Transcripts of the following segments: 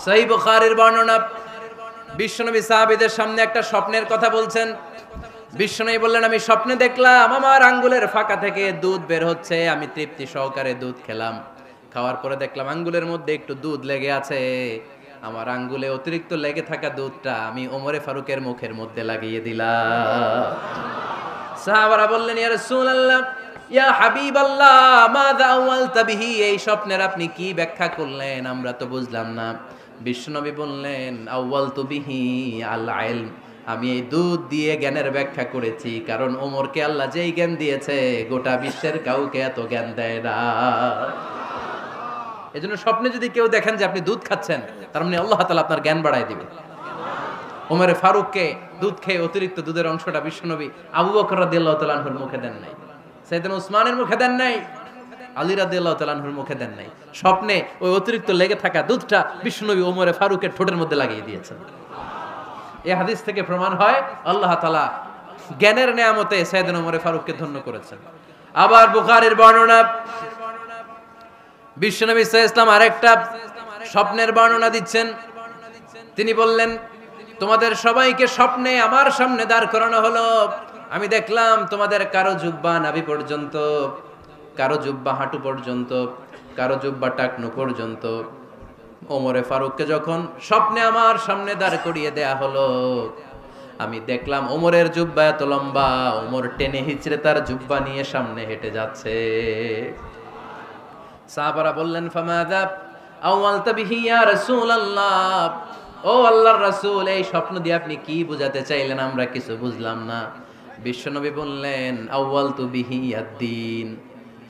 সহিহ বুখারীর বর্ণনা, বিশ্বনবী সাহাবীদের সামনে একটা স্বপ্নের কথা বলছেন। বিশ্বনবী বললেন, আমি স্বপ্নে দেখলাম আমার আঙ্গুলের ফাঁকা থেকে দুধ বের হচ্ছে, আমি তৃপ্তি সহকারে দুধ খেলাম। খাওয়ার পরে দেখলাম আঙ্গুলের মধ্যে একটু দুধ লেগে আছে। আমার আঙ্গুলে অতিরিক্ত লেগে থাকা দুধটা আমি ওমরে ফারুকের মুখের মধ্যে লাগিয়ে দিলাম। সাহাবারা বললেন, ইয়া রাসূলুল্লাহ, ইয়া হাবিবাল্লাহ, মাযা আওয়ালতা বিহি, এই স্বপ্নের আপনি কি ব্যাখ্যা করলেন, আমরা তো বুঝলাম না। বিশ্বনবী বললেন, আওয়ালতু বিহি আল ইলম, আমি এই দুধ দিয়ে জ্ঞানের ব্যাখ্যা করেছি, কারণ ওমরকে আল্লাহ যেই জ্ঞান দিয়েছে গোটা বিশ্বের কাউকে এত জ্ঞান দেয় না। এজন্য স্বপ্নে যদি কেউ দেখেন যে আপনি দুধ খাচ্ছেন, তার মানে আল্লাহ তাআলা আপনার জ্ঞান বাড়ায় দিবে। ওমরে ফারুককে দুধ খেয়ে অতিরিক্ত দুধের অংশটা বিশ্বনবী আবু বকর রাদিয়াল্লাহু তাআলা আনহুর মুখে দেন নাই, সাইয়েদনা উসমানের মুখে দেন নাই, আলী রাদিয়াল্লাহু তাআলা আনহুর মুখে দেন নাই। স্বপ্নে ওই অতিরিক্ত লেগে থাকা দুধটা বিশ্বনবী ওমরে ফারুকের ঠোঁটের মধ্যে লাগিয়ে দিয়েছেন। এই হাদিস থেকে প্রমাণ হয় আল্লাহ তাআলা জ্ঞানের নেয়ামতে সাইয়েদনা ওমরে ফারুককে ধন্য করেছেন। আবার বুখারীর বর্ণনা, বিশ্বনবী সাল্লাল্লাহু আলাইহি ওয়াসাল্লাম আরেকটা স্বপ্নের বর্ণনা দিচ্ছেন। তিনি বললেন, তোমাদের সবাইকে স্বপ্নে আমার সামনে দাঁড় করানো হলো। আমি দেখলাম তোমাদের কারো জুব্বা নাভি পর্যন্ত, কারো জুব্বা হাঁটু পর্যন্ত, কারো জুব্বা টাকনু পর্যন্ত। ওমরে ফারুককে যখন স্বপ্নে আমার সামনে দাঁড় করিয়ে দেয়া হলো, আমি দেখলাম ওমরের জুব্বা এত লম্বা, ওমর টেনে হিচড়ে তার জুব্বা নিয়ে সামনে হেঁটে যাচ্ছে। সাহাবারা বললেন, ফামাযা আওয়ালতা বিহি ইয়া রাসূলুল্লাহ, ও আল্লাহর রাসূল, এই স্বপ্ন দিয়ে আপনি কি বোঝাতে চাইলেন, আমরা কিছু বুঝলাম না। বিশ্বনবী বললেন, আউয়ালতু বিহি আদ-দীন,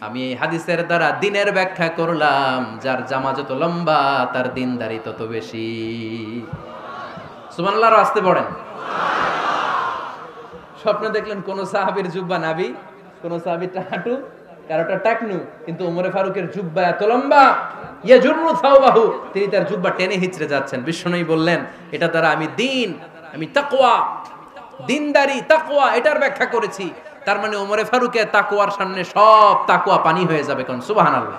আমি এই হাদিসের দ্বারা দ্বীনের ব্যাখ্যা করলাম, যার জামা যত লম্বা তার দ্বীনদারি তত বেশি। সুবহানাল্লাহ, আসতে পড়েন। স্বপ্নে দেখলেন কোন সাহাবীর জুব্বা নাভি, কোন সাহাবীরটা হাঁটু, কারোটা টাকনু, কিন্তু ওমরে ফারুকের জুব্বা এত লম্বা, ইয়াজুরু সাওবাহু, তিনি তার জুব্বা টেনে হিচড়ে যাচ্ছেন। বিশ্বনবী বললেন, এটা দ্বারা আমি দ্বীন, আমি তাকওয়া, দ্বীনদারি, তাকওয়া, এটার ব্যাখ্যা করেছি। তার মানে ওমরে ফারুকের তাকওয়ার সামনে সব তাকওয়া পানি হয়ে যাবে। কোন সুবহানাল্লাহ।